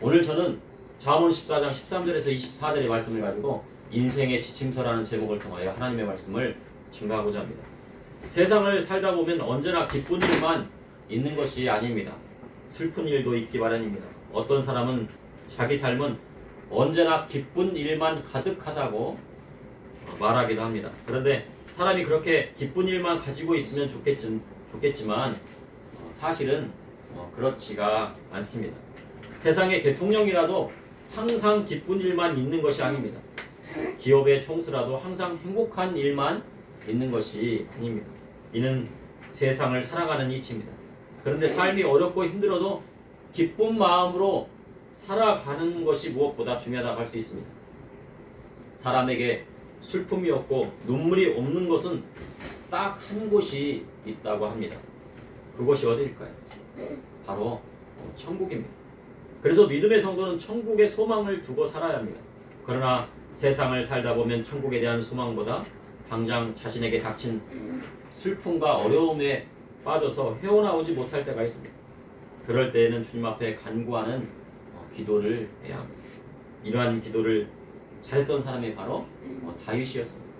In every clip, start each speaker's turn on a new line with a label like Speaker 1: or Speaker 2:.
Speaker 1: 오늘 저는 잠언 14장 13절에서 24절의 말씀을 가지고 인생의 지침서라는 제목을 통하여 하나님의 말씀을 증거하고자 합니다. 세상을 살다 보면 언제나 기쁜 일만 있는 것이 아닙니다. 슬픈 일도 있기 마련입니다. 어떤 사람은 자기 삶은 언제나 기쁜 일만 가득하다고 말하기도 합니다. 그런데 사람이 그렇게 기쁜 일만 가지고 있으면 좋겠지만 사실은 그렇지가 않습니다. 세상의 대통령이라도 항상 기쁜 일만 있는 것이 아닙니다. 기업의 총수라도 항상 행복한 일만 있는 것이 아닙니다. 이는 세상을 살아가는 이치입니다. 그런데 삶이 어렵고 힘들어도 기쁜 마음으로 살아가는 것이 무엇보다 중요하다고 할 수 있습니다. 사람에게 슬픔이 없고 눈물이 없는 곳은 딱 한 곳이 있다고 합니다. 그곳이 어디일까요? 바로 천국입니다. 그래서 믿음의 성도는 천국의 소망을 두고 살아야 합니다. 그러나 세상을 살다 보면 천국에 대한 소망보다 당장 자신에게 닥친 슬픔과 어려움에 빠져서 헤어나오지 못할 때가 있습니다. 그럴 때에는 주님 앞에 간구하는 기도를 해야 합니다. 이러한 기도를 잘했던 사람이 바로 다윗이었습니다.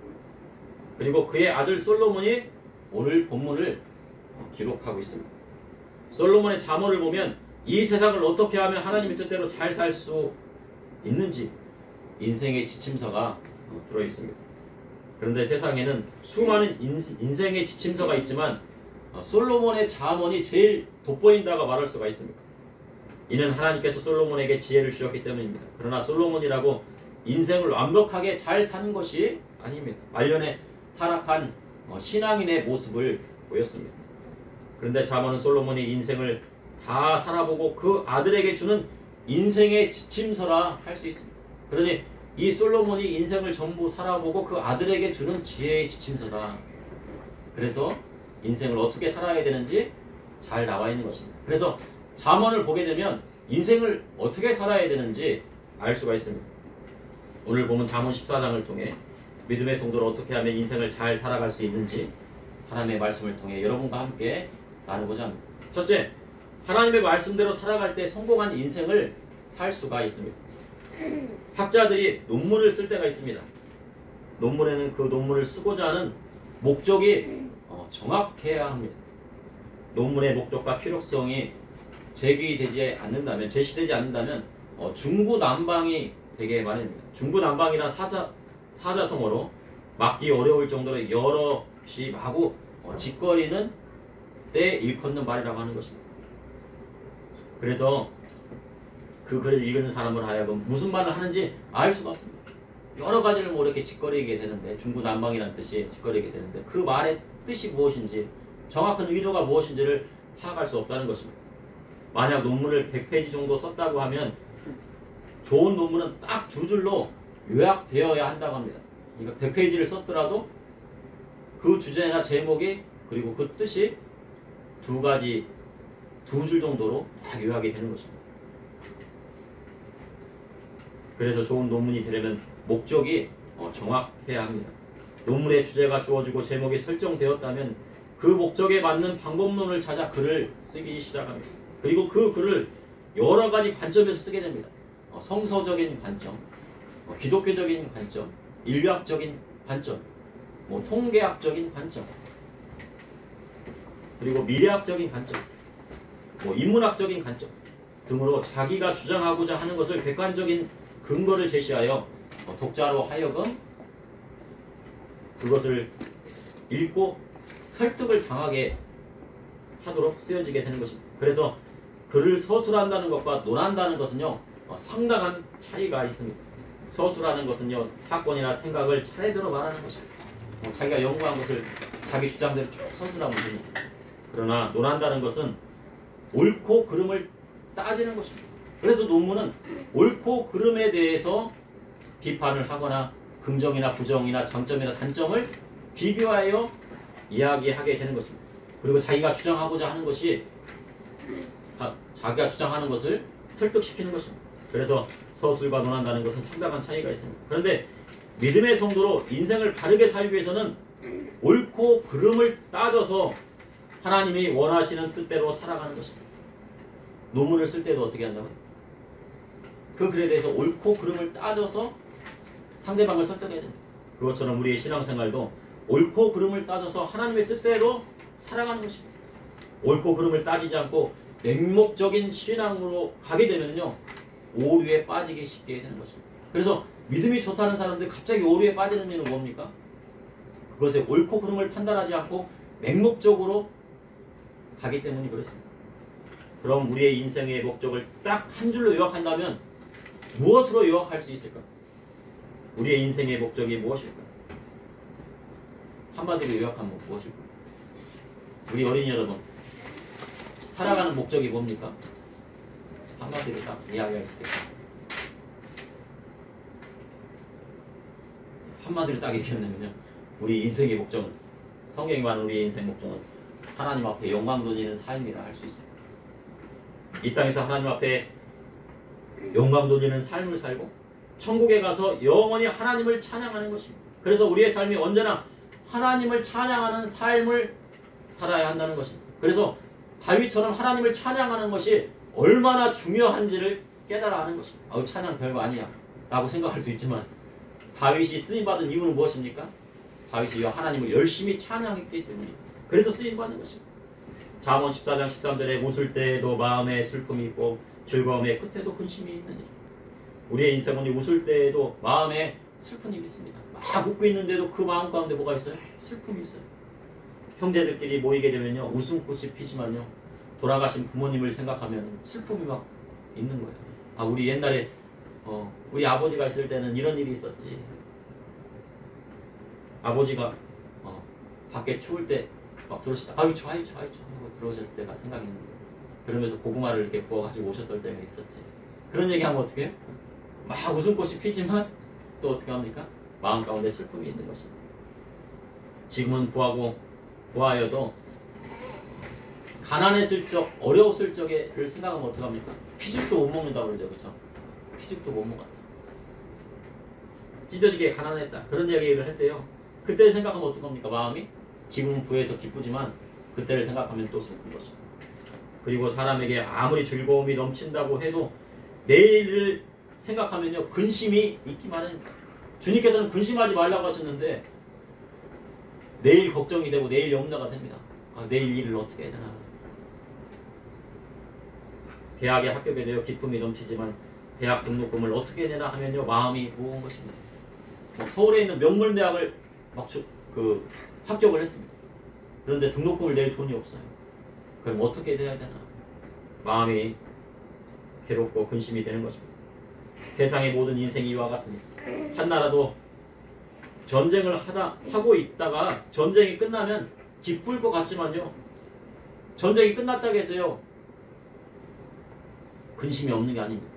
Speaker 1: 그리고 그의 아들 솔로몬이 오늘 본문을 기록하고 있습니다. 솔로몬의 잠언을 보면 이 세상을 어떻게 하면 하나님의 뜻대로 잘 살 수 있는지 인생의 지침서가 들어있습니다. 그런데 세상에는 수많은 인생의 지침서가 있지만 솔로몬의 잠언이 제일 돋보인다고 말할 수가 있습니다. 이는 하나님께서 솔로몬에게 지혜를 주셨기 때문입니다. 그러나 솔로몬이라고 인생을 완벽하게 잘 사는 것이 아닙니다. 말년에 타락한 신앙인의 모습을 보였습니다. 그런데 잠언은 솔로몬이 인생을 다 살아보고 그 아들에게 주는 인생의 지침서라 할 수 있습니다. 그러니 이 솔로몬이 인생을 전부 살아보고 그 아들에게 주는 지혜의 지침서다. 그래서 인생을 어떻게 살아야 되는지 잘 나와 있는 것입니다. 그래서 잠언을 보게 되면 인생을 어떻게 살아야 되는지 알 수가 있습니다. 오늘 보면 잠언 14장을 통해 믿음의 성도를 어떻게 하면 인생을 잘 살아갈 수 있는지 하나님의 말씀을 통해 여러분과 함께 나누고자 합니다. 첫째, 하나님의 말씀대로 살아갈 때 성공한 인생을 살 수가 있습니다. 학자들이 논문을 쓸 때가 있습니다. 논문에는 그 논문을 쓰고자 하는 목적이 정확해야 합니다. 논문의 목적과 필요성이 제시되지 않는다면 중구난방이 되게 마련입니다. 중구난방이란 사자성어로 막기 어려울 정도로 여럿이 마구 짓거리는 때 일컫는 말이라고 하는 것입니다. 그래서 그 글을 읽는 사람을 하여금 무슨 말을 하는지 알 수가 없습니다. 여러 가지를 이렇게 짓거리게 되는데, 중구난방이라는 뜻이 짓거리게 되는데 그 말의 뜻이 무엇인지, 정확한 의도가 무엇인지를 파악할 수 없다는 것입니다. 만약 논문을 100페이지 정도 썼다고 하면 좋은 논문은 딱 2줄로 요약되어야 한다고 합니다. 그러니까 100페이지를 썼더라도 그 주제나 제목이 그리고 그 뜻이 2줄 정도로 딱 요약이 되는 것입니다. 그래서 좋은 논문이 되려면 목적이 정확해야 합니다. 논문의 주제가 주어지고 제목이 설정되었다면 그 목적에 맞는 방법론을 찾아 글을 쓰기 시작합니다. 그리고 그 글을 여러 가지 관점에서 쓰게 됩니다. 성서적인 관점, 기독교적인 관점, 인류학적인 관점, 통계학적인 관점, 그리고 미래학적인 관점, 인문학적인 관점 등으로 자기가 주장하고자 하는 것을 객관적인 근거를 제시하여 독자로 하여금 그것을 읽고 설득을 당하게 하도록 쓰여지게 되는 것입니다. 그래서 글을 서술한다는 것과 논한다는 것은요, 상당한 차이가 있습니다. 서술하는 것은요, 사건이나 생각을 차례대로 말하는 것입니다. 자기가 연구한 것을 자기 주장대로 쭉 서술하면 됩니다. 그러나 논한다는 것은 옳고 그름을 따지는 것입니다. 그래서 논문은 옳고 그름에 대해서 비판을 하거나 긍정이나 부정이나 장점이나 단점을 비교하여 이야기하게 되는 것입니다. 그리고 자기가 주장하고자 하는 것이 자기가 주장하는 것을 설득시키는 것입니다. 그래서 서술과 논한다는 것은 상당한 차이가 있습니다. 그런데 믿음의 성도로 인생을 바르게 살기 위해서는 옳고 그름을 따져서 하나님이 원하시는 뜻대로 살아가는 것입니다. 논문을 쓸 때도 어떻게 한다고요? 그 글에 대해서 옳고 그름을 따져서 상대방을 설득해야 됩니다. 그것처럼 우리의 신앙생활도 옳고 그름을 따져서 하나님의 뜻대로 살아가는 것입니다. 옳고 그름을 따지지 않고 맹목적인 신앙으로 가게 되면요, 오류에 빠지기 쉽게 되는 것입니다. 그래서 믿음이 좋다는 사람들이 갑자기 오류에 빠지는 이유는 뭡니까? 그것에 옳고 그름을 판단하지 않고 맹목적으로 가기 때문이 그렇습니다. 그럼 우리의 인생의 목적을 딱 한 줄로 요약한다면 무엇으로 요약할 수 있을까? 우리의 인생의 목적이 무엇일까? 한마디로 요약하면 무엇일까? 우리 어린이 여러분, 살아가는 목적이 뭡니까? 한마디로 딱 이야기할 수 있을까? 한마디로 딱 얘기하면요, 우리 인생의 목적은, 성경이 말하는 우리의 인생 목적은 하나님 앞에 영광 돌리는 삶이라 할 수 있습니다. 이 땅에서 하나님 앞에 영광 돌리는 삶을 살고 천국에 가서 영원히 하나님을 찬양하는 것입니다. 그래서 우리의 삶이 언제나 하나님을 찬양하는 삶을 살아야 한다는 것입니다. 그래서 다윗처럼 하나님을 찬양하는 것이 얼마나 중요한지를 깨달아 하는 것입니다. 찬양 별거 아니야 라고 생각할 수 있지만, 다윗이 쓰임받은 이유는 무엇입니까? 다윗이 하나님을 열심히 찬양했기 때문입니다. 그래서 쓰임받는 것입니다. 잠언 14장 13절에 웃을 때에도 마음에 슬픔이 있고 즐거움의 끝에도 근심이 있느니라. 우리의 인생은 웃을 때에도 마음에 슬픔이 있습니다. 막 웃고 있는데도 그 마음 가운데 뭐가 있어요? 슬픔이 있어요. 형제들끼리 모이게 되면요, 웃음꽃이 피지만요, 돌아가신 부모님을 생각하면 슬픔이 막 있는 거예요. 우리 옛날에 우리 아버지가 있을 때는 이런 일이 있었지. 아버지가 밖에 추울 때 막 들어오시다. 아유 추워 하고 들어오실 때가 생각이 나는데, 그러면서 고구마를 이렇게 구워가지고 오셨던 때가 있었지. 그런 얘기하면 어떻게 해요? 막 웃음꽃이 피지만 또 어떻게 합니까? 마음 가운데 슬픔이 있는 것입니다. 지금은 부하여도 가난했을 적, 어려웠을 적에를 생각하면 어떻게 합니까? 피죽도 못 먹는다고 그러죠. 그렇죠? 피죽도 못 먹었다. 찢어지게 가난했다. 그런 이야기를 할 때요, 그때 생각하면 어떡합니까? 마음이? 지금은 부에서 기쁘지만 그때를 생각하면 또 슬픈 것입니다. 그리고 사람에게 아무리 즐거움이 넘친다고 해도 내일을 생각하면요, 근심이 있기 마련입니다. 주님께서는 근심하지 말라고 하셨는데 내일 걱정이 되고 내일 염려가 됩니다. 내일 일을 어떻게 해야 되나. 대학에 합격이 되어 기쁨이 넘치지만 대학 등록금을 어떻게 내나 하면요, 마음이 무거운 것입니다. 서울에 있는 명문대학을 합격을 했습니다. 그런데 등록금을 낼 돈이 없어요. 그럼 어떻게 해야 되나. 마음이 괴롭고 근심이 되는 것입니다. 세상의 모든 인생이 이와 같습니다. 한 나라도 전쟁을 하고 있다가 전쟁이 끝나면 기쁠 것 같지만요, 전쟁이 끝났다고 해서요 근심이 없는 게 아닙니다.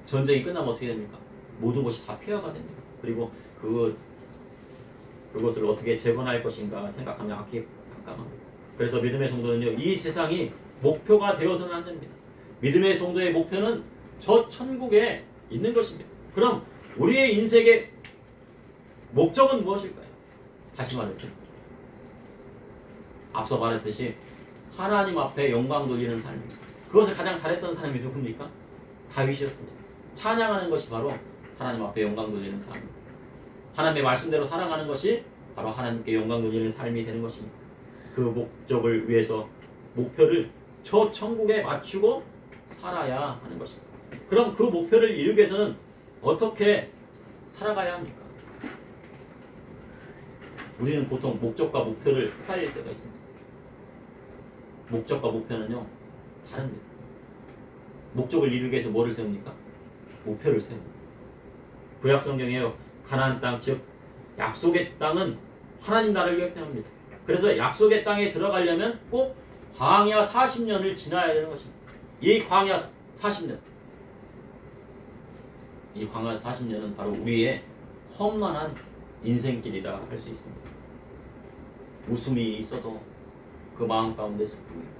Speaker 1: 전쟁이 끝나면 어떻게 됩니까? 모든 것이 다 폐허가 됩니다. 그리고 그것을 어떻게 재건할 것인가 생각하면 악기 깜깜합니다. 그래서 믿음의 성도는요, 이 세상이 목표가 되어서는 안 됩니다. 믿음의 성도의 목표는 저 천국에 있는 것입니다. 그럼 우리의 인생의 목적은 무엇일까요? 다시 말해서 앞서 말했듯이 하나님 앞에 영광 돌리는 삶입니다. 그것을 가장 잘했던 사람이 누굽니까? 다윗이었습니다. 찬양하는 것이 바로 하나님 앞에 영광 돌리는 삶입니다. 하나님의 말씀대로 살아가는 것이 바로 하나님께 영광 돌리는 삶이 되는 것입니다. 그 목적을 위해서 목표를 저 천국에 맞추고 살아야 하는 것입니다. 그럼 그 목표를 이루기 위해서는 어떻게 살아가야 합니까? 우리는 보통 목적과 목표를 헷갈릴 때가 있습니다. 목적과 목표는요, 다릅니다. 목적을 이루기 위해서 뭐를 세웁니까? 목표를 세웁니다. 구약 성경에요, 가나안 땅, 즉 약속의 땅은 하나님 나라를 형편합니다. 그래서 약속의 땅에 들어가려면 꼭 광야 40년을 지나야 되는 것입니다. 이 광야 40년, 이 광야 40년은 바로 우리의 험난한 인생길이라 할 수 있습니다. 웃음이 있어도 그 마음 가운데 슬픔이 있고,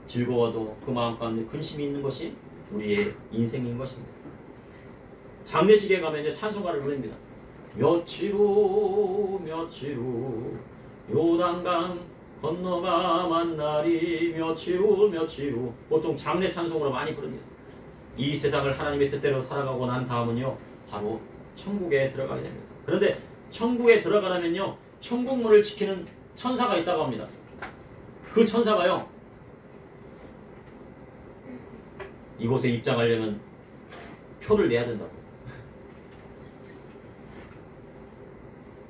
Speaker 1: 즐거워도 그 마음 가운데 근심이 있는 것이 우리의 인생인 것입니다. 장례식에 가면요, 찬송가를 부릅니다. 며칠 후 요단강 건너가 만나리, 며칠 후 보통 장례 찬송으로 많이 부릅니다. 이 세상을 하나님의 뜻대로 살아가고 난 다음은요 바로 천국에 들어가게 됩니다. 그런데 천국에 들어가려면요 천국문을 지키는 천사가 있다고 합니다. 그 천사가요 이곳에 입장하려면 표를 내야 된다고.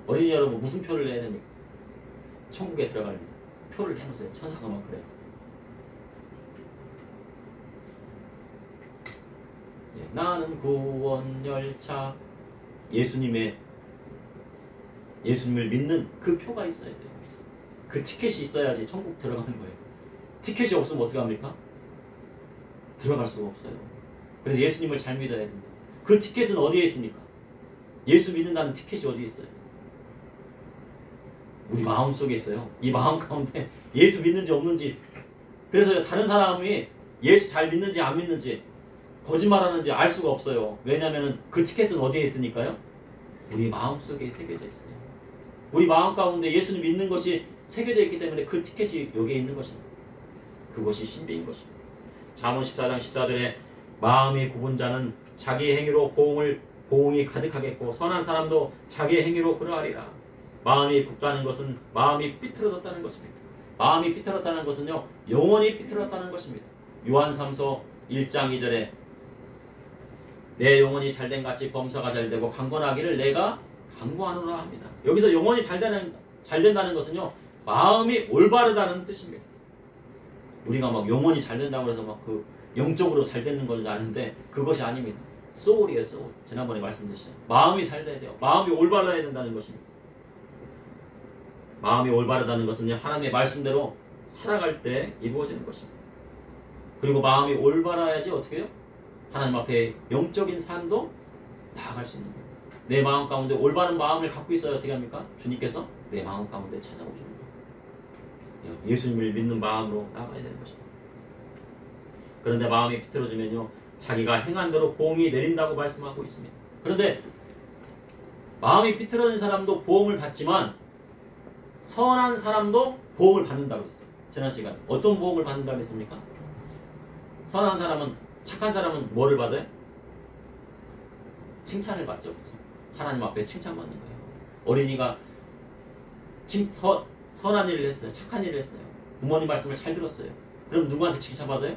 Speaker 1: 어린이 여러분 무슨 표를 내야 됩니까? 천국에 들어가려면 표를 내놓으세요. 천사가 막 그래요. 나는 구원열차 예수님을 믿는 그 표가 있어야 돼요. 그 티켓이 있어야지 천국 들어가는 거예요. 티켓이 없으면 어떻게 합니까? 들어갈 수가 없어요. 그래서 예수님을 잘 믿어야 됩니다. 그 티켓은 어디에 있습니까? 예수 믿는다는 티켓이 어디에 있어요? 우리 마음 속에 있어요. 이 마음 가운데 예수 믿는지 없는지. 그래서 다른 사람이 예수 잘 믿는지 안 믿는지 거짓말하는지 알 수가 없어요. 왜냐하면 그 티켓은 어디에 있으니까요? 우리 마음 속에 새겨져 있어요. 우리 마음 가운데 예수를 믿는 것이 새겨져 있기 때문에 그 티켓이 여기에 있는 것입니다. 그것이 신비인 것입니다. 잠언 14장 14절에 마음이 굽은 자는 자기의 행위로 보응이 가득하겠고 선한 사람도 자기의 행위로 그러하리라. 마음이 굽다는 것은 마음이 삐뚤어졌다는 것입니다. 마음이 삐뚤었다는 것은요 영원히 삐뚤었다는 것입니다. 요한 3서 1장 2절에 내 영혼이 잘된 같이 범사가 잘되고 강건하기를 내가 강구하노라 합니다. 여기서 영혼이 잘된다는 것은요 마음이 올바르다는 뜻입니다. 우리가 막 영혼이 잘된다고 해서 막 그 영적으로 잘되는 걸 아는데 그것이 아닙니다. 소울이에요. 소울. 지난번에 말씀드렸죠. 마음이 잘돼야 돼요. 마음이 올바라야 된다는 것입니다. 마음이 올바르다는 것은요 하나님의 말씀대로 살아갈 때 이루어지는 것입니다. 그리고 마음이 올바라야지 어떻게 해요? 하나님 앞에 영적인 삶도 나아갈 수 있는 거예요. 내 마음 가운데 올바른 마음을 갖고 있어야 어떻게 합니까? 주님께서 내 마음 가운데 찾아오시는 거예요. 예수님을 믿는 마음으로 나가야 되는 것입니다. 그런데 마음이 비틀어지면요 자기가 행한 대로 보응이 내린다고 말씀하고 있습니다. 그런데 마음이 비틀어진 사람도 보응을 받지만 선한 사람도 보응을 받는다고 했어요. 지난 시간에 어떤 보응을 받는다고 했습니까? 선한 사람은 착한 사람은 뭐를 받아요? 칭찬을 받죠. 그렇죠? 하나님 앞에 칭찬받는 거예요. 어린이가 선한 일을 했어요. 착한 일을 했어요. 부모님 말씀을 잘 들었어요. 그럼 누구한테 칭찬받아요?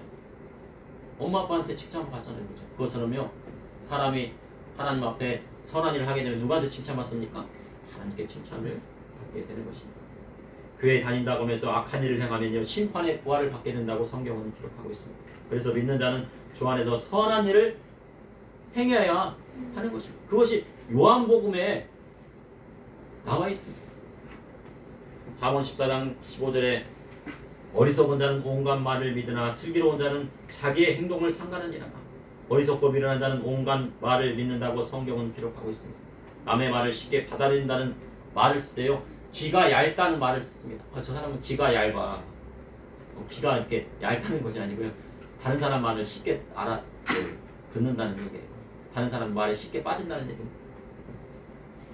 Speaker 1: 엄마 아빠한테 칭찬받잖아요. 그렇죠? 그것처럼요 사람이 하나님 앞에 선한 일을 하게 되면 누구한테 칭찬받습니까? 하나님께 칭찬을 받게 되는 것입니다. 교회에 다닌다고 하면서 악한 일을 행하면요 심판의 부활을 받게 된다고 성경은 기록하고 있습니다. 그래서 믿는 자는 주 안에서 선한 일을 행해야 하는 것입니다. 그것이 요한복음에 나와 있습니다. 잠언 14장 15절에 어리석은 자는 온갖 말을 믿으나 슬기로운 자는 자기의 행동을 상관하니라. 어리석고 미련한 자는 온갖 말을 믿는다고 성경은 기록하고 있습니다. 남의 말을 쉽게 받아들인다는 말을 쓸 때요 귀가 얇다는 말을 씁니다. 저 사람은 귀가 얇아. 귀가 이렇게 얇다는 것이 아니고요 다른 사람 말을 쉽게 듣는다는 얘기예요. 다른 사람 말에 쉽게 빠진다는 얘기입니다.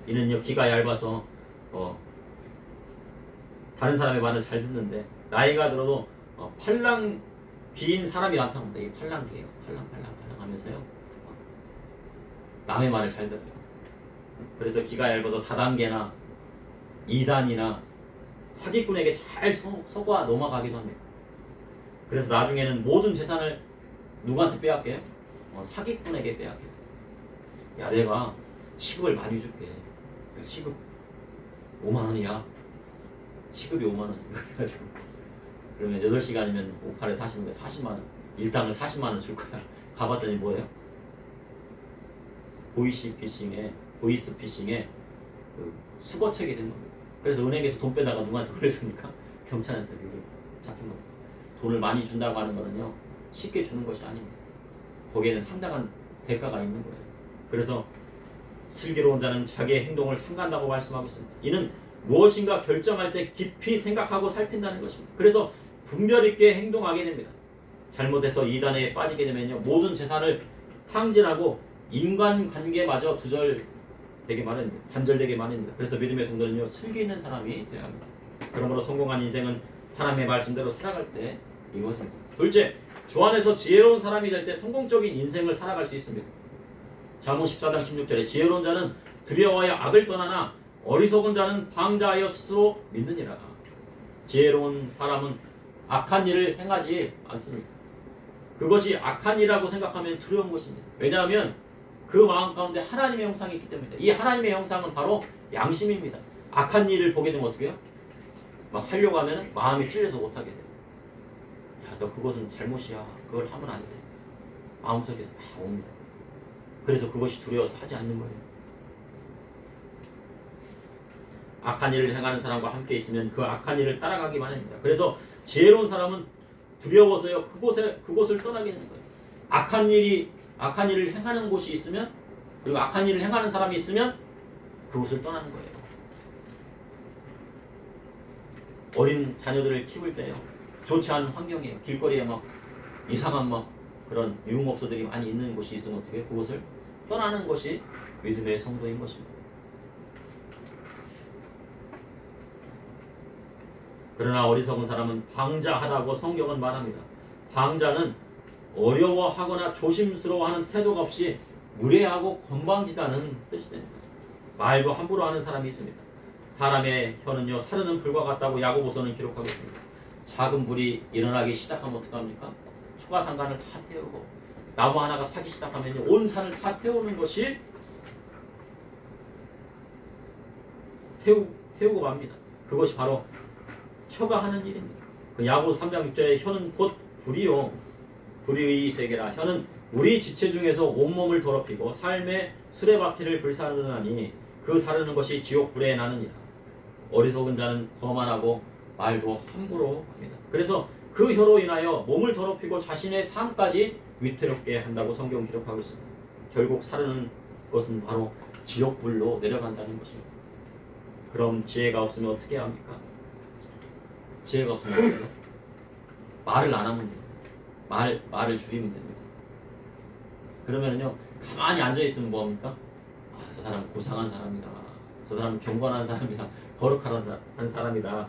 Speaker 1: 이는요 귀가 얇아서 다른 사람의 말을 잘 듣는데 나이가 들어도 팔랑 귀인 사람이 나타납니다. 이게 팔랑귀예요. 팔랑 하면서요 남의 말을 잘 들어요. 그래서 귀가 얇아서 다단계나 이단이나 사기꾼에게 잘 속아 넘어가기도 합니다. 그래서 나중에는 모든 재산을 누구한테 빼앗겨요? 사기꾼에게 빼앗겨요. 야 내가 시급을 많이 줄게. 시급 5만원이야. 시급이 5만원. 그래가지고 그러면 8시간이면 58에 40만 40만원. 일당을 40만원 줄 거야. 가봤더니 뭐예요? 보이스 피싱에 그 수거책이 된 겁니다. 그래서 은행에서 돈 빼다가 누구한테 그랬습니까? 경찰한테 잡힌 겁니다. 돈을 많이 준다고 하는 거는요 쉽게 주는 것이 아닙니다. 거기에는 상당한 대가가 있는 거예요. 그래서 슬기로운 자는 자기의 행동을 삼간다고 말씀하고 있습니다. 이는 무엇인가 결정할 때 깊이 생각하고 살핀다는 것입니다. 그래서 분별 있게 행동하게 됩니다. 잘못해서 이단에 빠지게 되면요 모든 재산을 탕진하고 인간관계마저 단절되게 마련입니다. 그래서 믿음의 성도는요 슬기 있는 사람이 되어야 합니다. 그러므로 성공한 인생은 하나님의 말씀대로 살아갈 때 이루어집니다. 둘째, 주 안에서 지혜로운 사람이 될 때 성공적인 인생을 살아갈 수 있습니다. 잠언 14장 16절에 지혜로운 자는 두려워하여 악을 떠나나 어리석은 자는 방자하여 스스로 믿느니라. 지혜로운 사람은 악한 일을 행하지 않습니다. 그것이 악한 일이라고 생각하면 두려운 것입니다. 왜냐하면 그 마음 가운데 하나님의 형상이 있기 때문입니다. 이 하나님의 형상은 바로 양심입니다. 악한 일을 보게 되면 어떻게 해요? 막 하려고 하면 마음이 찔려서 못하게 돼요. 야, 너 그것은 잘못이야. 그걸 하면 안 돼. 마음속에서 막 옵니다. 그래서 그것이 두려워서 하지 않는 거예요. 악한 일을 행하는 사람과 함께 있으면 그 악한 일을 따라가기만 합니다. 그래서 지혜로운 사람은 두려워서요 그곳을 떠나게 되는 거예요. 악한 일을 행하는 곳이 있으면, 그리고 악한 일을 행하는 사람이 있으면 그곳을 떠나는 거예요. 어린 자녀들을 키울 때요, 좋지 않은 환경이에요. 길거리에 막 이상한 막 그런 유흥업소들이 많이 있는 곳이 있으면 어떻게 해요? 그곳을 떠나는 것이 믿음의 성도인 것입니다. 그러나 어리석은 사람은 방자하다고 성경은 말합니다. 방자는 어려워하거나 조심스러워하는 태도가 없이 무례하고 건방지다는 뜻이 됩니다. 말도 함부로 하는 사람이 있습니다. 사람의 혀는요 사르는 불과 같다고 야고보서는 기록하고 있습니다. 작은 불이 일어나기 시작하면 어떡합니까? 초가상간을 다 태우고, 나무 하나가 타기 시작하면 온 산을 다 태우는 것이 태우고 맙니다. 그것이 바로 혀가 하는 일입니다. 그 야고보서 3장 6절에 혀는 곧 불이요 불의 세계라. 혀는 우리 지체 중에서 온몸을 더럽히고 삶의 수레바퀴를 불사르나니 그 사르는 것이 지옥 불에 나느니라. 어리석은 자는 거만하고 말도 함부로 합니다. 그래서 그 혀로 인하여 몸을 더럽히고 자신의 삶까지 위태롭게 한다고 성경 기록하고 있습니다. 결국 사르는 것은 바로 지옥불로 내려간다는 것입니다. 그럼 지혜가 없으면 어떻게 해야 합니까? 지혜가 없으면 어떻게 해요? 말을 안 하면 돼요. 말을 줄이면 됩니다. 그러면요 가만히 앉아있으면 뭐합니까? 아, 저 사람 고상한 사람이다. 저 사람은 경건한 사람이다. 거룩한 사람이다.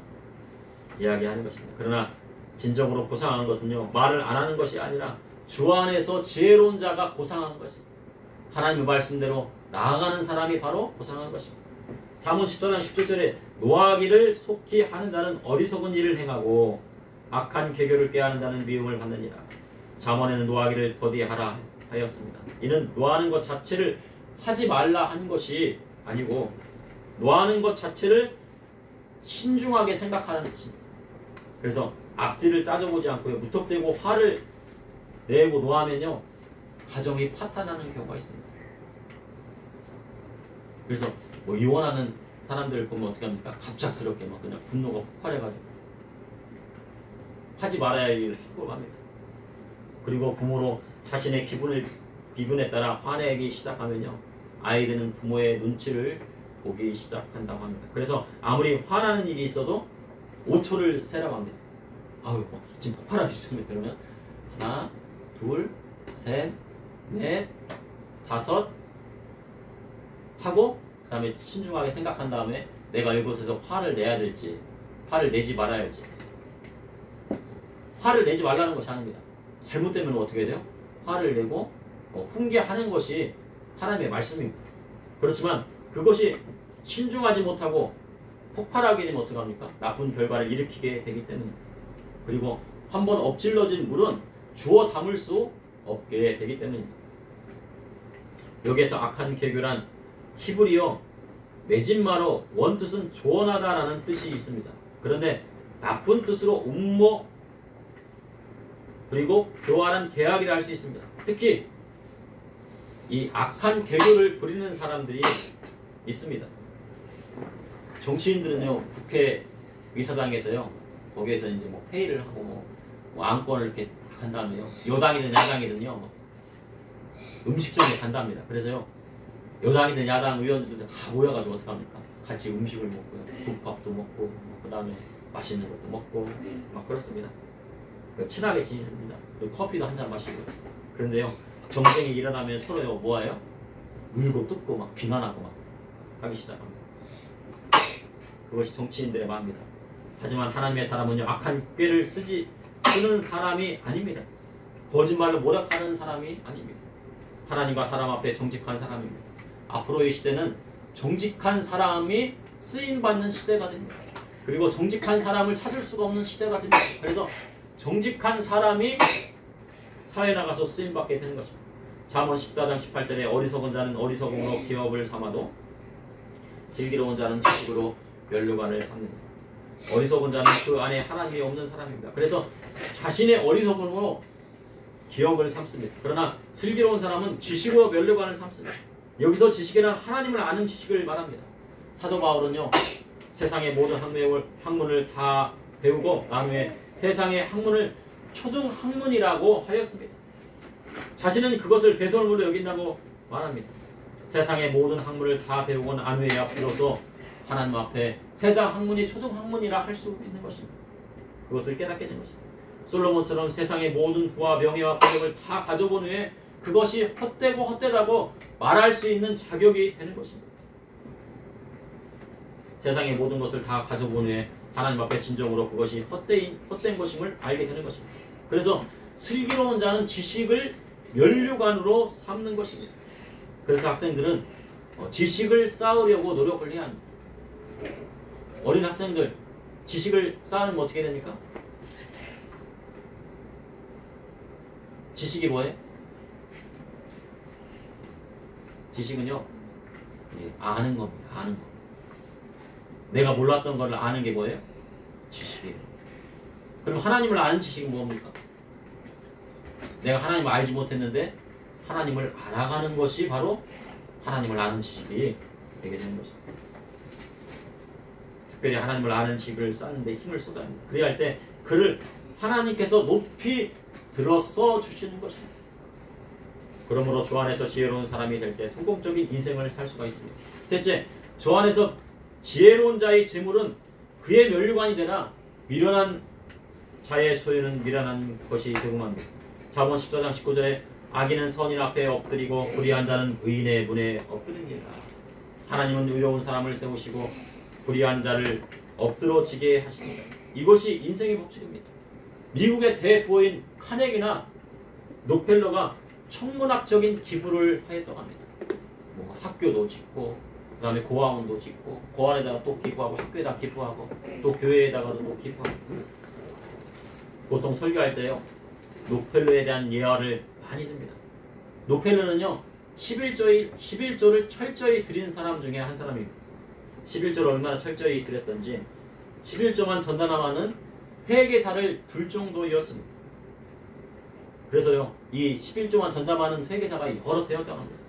Speaker 1: 이야기하는 것입니다. 그러나 진정으로 고상한 것은요 말을 안 하는 것이 아니라 주 안에서 지혜로운 자가 고상한 것입니다. 하나님의 말씀대로 나아가는 사람이 바로 고상한 것입니다. 잠언 14장 17절에 노하기를 속히 하는 자는 어리석은 일을 행하고 악한 계교를 꾀하는 자는 미움을 받느니라. 잠언에는 노하기를 더디하라 하였습니다. 이는 노하는 것 자체를 하지 말라 한 것이 아니고 노하는 것 자체를 신중하게 생각하는 뜻입니다. 그래서 앞뒤를 따져보지 않고요 무턱대고 화를 내고 노하면요 가정이 파탄나는 경우가 있습니다. 그래서 뭐 이혼하는 사람들 보면 어떻게 합니까? 갑작스럽게 막 그냥 분노가 폭발해가지고 하지 말아야 할 일을 하고 갑니다. 그리고 부모로 자신의 기분에 따라 화내기 시작하면요 아이들은 부모의 눈치를 보기 시작한다고 합니다. 그래서 아무리 화나는 일이 있어도 5초를 세라고 합니다. 아유, 지금 폭발하기 시작하면 그러면 하나, 둘, 셋, 넷, 다섯 하고 그 다음에 신중하게 생각한 다음에 내가 이곳에서 화를 내야 될지 화를 내지 말아야 할지. 화를 내지 말라는 것이 아닙니다. 잘못되면 어떻게 돼요? 화를 내고 훈계하는 것이 하나님의 말씀입니다. 그렇지만 그것이 신중하지 못하고 폭발하게 되면 어떡합니까? 나쁜 결과를 일으키게 되기 때문입니다. 그리고 한번 엎질러진 물은 주워 담을 수 없게 되기 때문입니다. 여기에서 악한 계교란 히브리어 메진마로 원뜻은 조언하다라는 뜻이 있습니다. 그런데 나쁜 뜻으로 음모 그리고 교활한 계약이라 할 수 있습니다. 특히 이 악한 계교를 부리는 사람들이 있습니다. 정치인들은요 국회 의사당에서요 거기에서 이제 뭐 회의를 하고 뭐 안건을 이렇게 딱 한 다음에요 여당이든 야당이든요 음식점에 간답니다. 그래서요 여당이든 야당 의원들도 다 모여가지고 어떡합니까? 같이 음식을 먹고요 국밥도 먹고 그 다음에 맛있는 것도 먹고 막 그렇습니다. 친하게 지냅니다. 커피도 한잔 마시고. 그런데요 정쟁이 일어나면 서로요 뭐예요? 물고 뜯고 막 비난하고 막 하기 시작합니다. 그것이 정치인들의 마음입니다. 하지만 하나님의 사람은요 악한 꾀를 쓰는 사람이 아닙니다. 거짓말로 모략하는 사람이 아닙니다. 하나님과 사람 앞에 정직한 사람입니다. 앞으로의 시대는 정직한 사람이 쓰임받는 시대가 됩니다. 그리고 정직한 사람을 찾을 수가 없는 시대가 됩니다. 그래서 정직한 사람이 사회에 나가서 쓰임받게 되는 것입니다. 잠언 14장 18절에 어리석은 자는 어리석음으로 기업을 삼아도 슬기로운 자는 지식으로 면류관을 삼는다. 어리석은 자는 그 안에 하나님이 없는 사람입니다. 그래서 자신의 어리석음으로 기업을 삼습니다. 그러나 슬기로운 사람은 지식으로 면류관을 삼습니다. 여기서 지식에는 하나님을 아는 지식을 말합니다. 사도 바울은요, 세상의 모든 학문을 다 배우고 난 후에 세상의 학문을 초등학문이라고 하였습니다. 자신은 그것을 배설물로 여긴다고 말합니다. 세상의 모든 학문을 다 배우고 난 후에야 비로소 하나님 앞에 세상 학문이 초등학문이라 할 수 있는 것입니다. 그것을 깨닫게 된 것입니다. 솔로몬처럼 세상의 모든 부와 명예와 권력을 다 가져본 후에 그것이 헛되고 헛되다고 말할 수 있는 자격이 되는 것입니다. 세상의 모든 것을 다 가져본 후에 하나님 앞에 진정으로 그것이 헛된 것임을 알게 되는 것입니다. 그래서 슬기로운 자는 지식을 면류관으로 삼는 것입니다. 그래서 학생들은 지식을 쌓으려고 노력을 해야 합니다. 어린 학생들 지식을 쌓으면 어떻게 됩니까? 지식이 뭐예요? 지식은요, 아는 겁니다. 아는 거. 내가 몰랐던 걸 아는 게 뭐예요? 지식이에요. 그럼 하나님을 아는 지식은 뭡니까? 내가 하나님을 알지 못했는데 하나님을 알아가는 것이 바로 하나님을 아는 지식이 되게 되는 것입니다. 특별히 하나님을 아는 지식을 쌓는데 힘을 쏟아야 합니다. 그래야 할 때 그를 하나님께서 높이 들어서 주시는 것입니다. 그러므로 주 안에서 지혜로운 사람이 될 때 성공적인 인생을 살 수가 있습니다. 셋째, 주 안에서 지혜로운 자의 재물은 그의 면류관이 되나 미련한 자의 소유는 미련한 것이 되고 맙니다. 잠언 14장 19절에 악인은 선인 앞에 엎드리고 불의한 자는 의인의 문에 엎드립니다. 하나님은 의로운 사람을 세우시고 불의한 자를 엎드러지게 하십니다. 이것이 인생의 법칙입니다. 미국의 대부호인 카네기나 록펠러가 천문학적인 기부를 하였다고 합니다. 뭐 학교도 짓고 그 다음에 고아원도 짓고 고아원에다가 또 기부하고 학교에다 기부하고 또 교회에다가도 또 기부하고 보통 설교할 때요 록펠러에 대한 예화를 많이 듭니다. 록펠러는요 11조를 철저히 드린 사람 중에 한 사람입니다. 11조를 얼마나 철저히 드렸던지 11조만 전담하는 회계사를 둘 정도였습니다. 그래서요 이 11조만 전담하는 회계사가 여러 되었다고 합니다.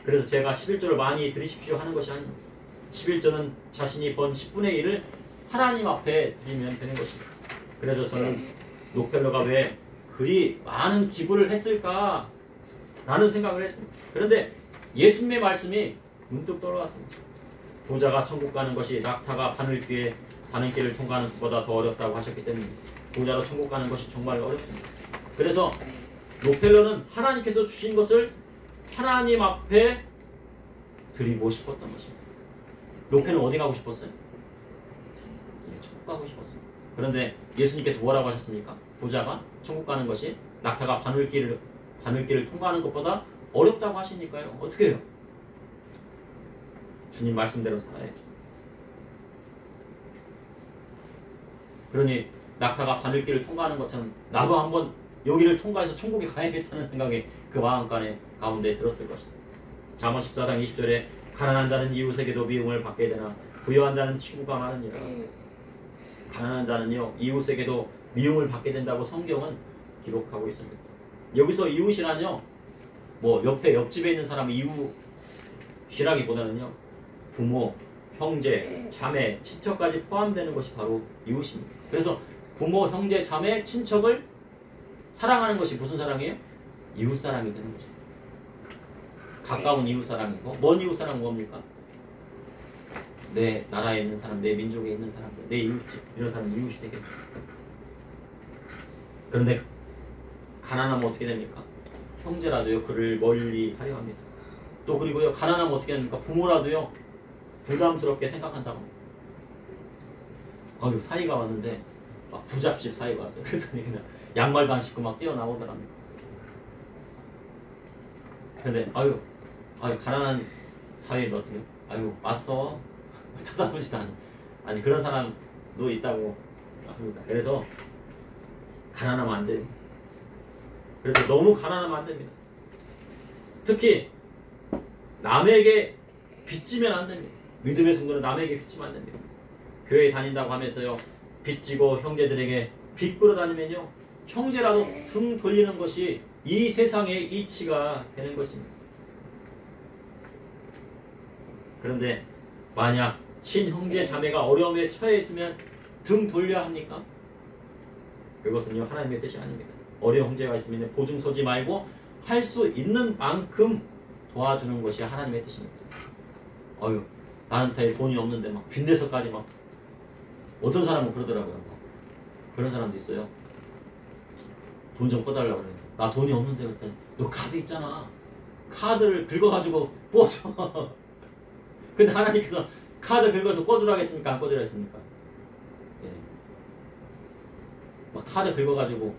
Speaker 1: 그래서 제가 11조를 많이 드리십시오 하는 것이 아닙니다. 11조는 자신이 번 10분의 1을 하나님 앞에 드리면 되는 것입니다. 그래서 저는 록펠러가 왜 그리 많은 기부를 했을까 라는 생각을 했습니다. 그런데 예수님의 말씀이 문득 떠올랐습니다. 부자가 천국 가는 것이 낙타가 바늘길을 통과하는 것보다 더 어렵다고 하셨기 때문에 부자로 천국 가는 것이 정말 어렵습니다. 그래서 록펠러는 하나님께서 주신 것을 하나님 앞에 드리고 싶었던 것입니다. 록펠러는 어디 가고 싶었어요? 천국 가고 싶었습니다. 그런데 예수님께서 뭐라고 하셨습니까? 부자가 천국 가는 것이 낙타가 바늘길을 통과하는 것보다 어렵다고 하시니까요. 어떻게 해요? 주님 말씀대로 살아야죠. 그러니 낙타가 바늘길을 통과하는 것처럼 나도 한번 여기를 통과해서 천국에 가야겠다는 생각이 그 마음 가운데 들었을 것입니다. 잠언 14장 20절에 가난한 자는 이웃에게도 미움을 받게 되나 부유한 자는 친구가 많으니라. 가난한 자는요 이웃에게도 미움을 받게 된다고 성경은 기록하고 있습니다. 여기서 이웃이란요 뭐 옆집에 있는 사람이 이웃이라기보다는요 부모, 형제, 자매, 친척까지 포함되는 것이 바로 이웃입니다. 그래서 부모, 형제, 자매, 친척을 사랑하는 것이 무슨 사랑이에요? 이웃사랑이 되는 것입니다. 가까운 이웃사랑이고 먼 이웃사랑은 뭡니까? 내 나라에 있는 사람, 내 민족에 있는 사람들, 내 이웃집 이런 사람 이웃이 되겠죠. 그런데 가난하면 어떻게 됩니까? 형제라도요 그를 멀리 하려 합니다. 또 그리고요 가난하면 어떻게 됩니까? 부모라도요 부담스럽게 생각한다고 합니다. 사이가 왔는데 막 부잣집 사이가 왔어요. 그랬더니 그냥 양말도 안 신고 막 뛰어나오더랍니다. 근데 아유 가난한 사회는 어떻게 아유 맞서 쳐다보지도 않아. 아니 그런 사람도 있다고 합니다. 그래서 가난하면 안 돼요. 그래서 너무 가난하면 안 됩니다. 특히 남에게 빚지면 안 됩니다. 믿음의 성도는 남에게 빚지면 안 됩니다. 교회 다닌다고 하면서요 빚지고 형제들에게 빚 끌어 다니면요 형제라도 등 돌리는 것이 이 세상의 이치가 되는 것입니다. 그런데 만약 친형제 자매가 어려움에 처해 있으면 등 돌려야 합니까? 그것은요 하나님의 뜻이 아닙니다. 어려운 형제가 있으면 보증 서지 말고 할 수 있는 만큼 도와주는 것이 하나님의 뜻입니다. 어휴 나한테 돈이 없는데 막 빚내서까지 막 어떤 사람은 그러더라고요. 그런 사람도 있어요. 돈 좀 꺼달라고 그래요. 나 돈이 없는데 그랬더니 너 카드 있잖아. 카드를 긁어가지고 꽂어. 근데 하나님께서 카드 긁어서 꽂으라 하겠습니까? 안 꽂으라 했습니까? 예. 막 카드 긁어가지고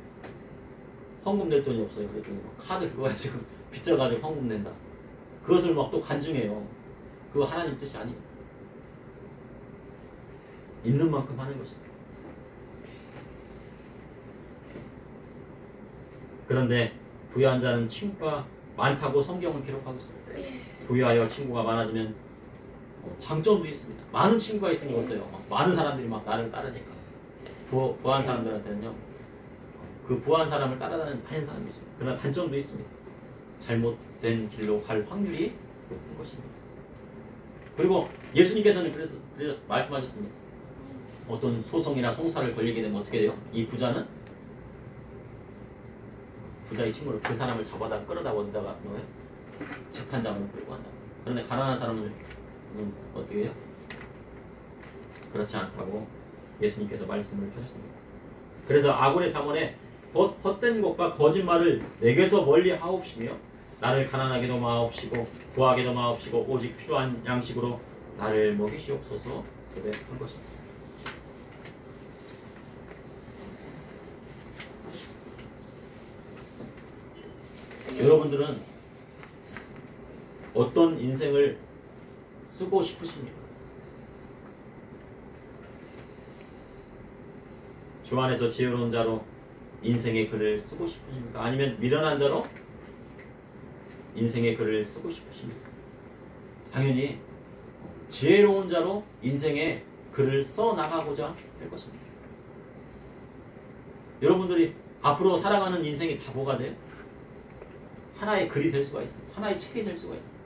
Speaker 1: 헌금 낼 돈이 없어요. 그랬더니 막 카드 긁어가지고 빚져가지고 헌금 낸다. 그것을 막 또 간증해요. 그거 하나님 뜻이 아닙니다. 있는 만큼 하는 것입니다. 그런데 부유한 자는 친구가 많다고 성경은 기록하고 있습니다. 부유하여 친구가 많아지면 장점도 있습니다. 많은 친구가 있으니 어때요? 많은 사람들이 막 나를 따르니까 부한 사람들한테는요 그 부한 사람을 따라다니는 많은 사람이 있어요. 그러나 단점도 있습니다. 잘못된 길로 갈 확률이 높은 것입니다. 그리고 예수님께서는 그래서 말씀하셨습니다. 어떤 소송이나 송사를 걸리게 되면 어떻게 돼요? 이 부자의 친구를 그 사람을 잡아다 끌어다 어디다가 재판장으로 끌고 간다. 그런데 가난한 사람은 어떻게 해요? 그렇지 않다고 예수님께서 말씀을 하셨습니다. 그래서 아굴의 잠언에 헛된 것과 거짓말을 내게서 멀리 하옵시며 나를 가난하게도 마옵시고 부하게도 마옵시고 오직 필요한 양식으로 나를 먹이시옵소서 고백한 것입니다. 여러분들은 어떤 인생을 쓰고 싶으십니까? 주 안에서 지혜로운 자로 인생의 글을 쓰고 싶으십니까? 아니면 미련한 자로 인생의 글을 쓰고 싶으십니까? 당연히 지혜로운 자로 인생의 글을 써나가고자 할 것입니다. 여러분들이 앞으로 살아가는 인생이 다 뭐가 돼요? 하나의 글이 될 수가 있습니다. 하나의 책이 될 수가 있습니다.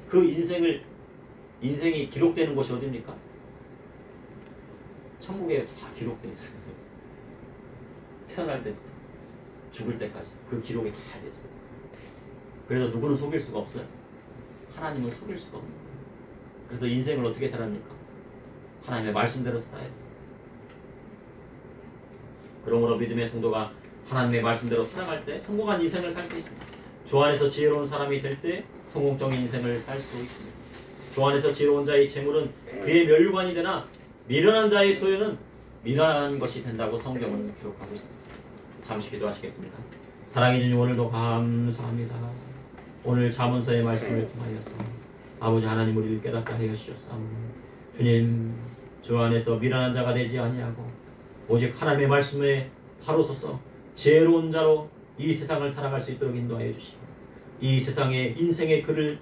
Speaker 1: 그 인생이 기록되는 곳이 어디입니까? 천국에 다 기록되어 있어요. 태어날 때부터 죽을 때까지 그 기록이 다 되어 있어요. 그래서 누구는 속일 수가 없어요. 하나님은 속일 수가 없는 거예요. 그래서 인생을 어떻게 살합니까? 하나님의 말씀대로 살아야 돼요. 그러므로 믿음의 성도가 하나님의 말씀대로 살아갈 때 성공한 인생을 살 수 있습니다. 주 안에서 지혜로운 사람이 될 때 성공적인 인생을 살 수 있습니다. 주 안에서 지혜로운 자의 재물은 그의 멸류관이 되나 미련한 자의 소유는 미련한 것이 된다고 성경은 기록하고 있습니다. 잠시 기도하시겠습니다. 사랑해 주님 오늘도 감사합니다. 오늘 잠언서의 말씀을 통하여서 아버지 하나님 우리를 깨닫게 하여 주셨사오니 주님 주 안에서 미련한 자가 되지 아니하고 오직 하나님의 말씀에 바로 서서 지혜로운 자로 이 세상을 살아갈 수 있도록 인도하여 주시고 이 세상의 인생의 글을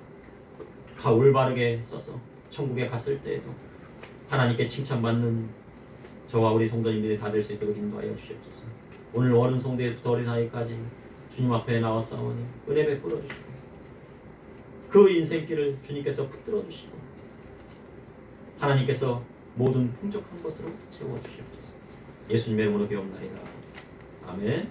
Speaker 1: 올바르게 써서 천국에 갔을 때에도 하나님께 칭찬받는 저와 우리 성도님들이 다 될 수 있도록 인도하여 주시옵소서. 오늘 어른 성도에부터 어린아이까지 주님 앞에 나왔사오니 은혜 베풀어 주시고 그 인생길을 주님께서 붙들어 주시고 하나님께서 모든 풍족한 것으로 채워 주시옵소서. 예수님의 이름으로 기도합나이다. 아멘.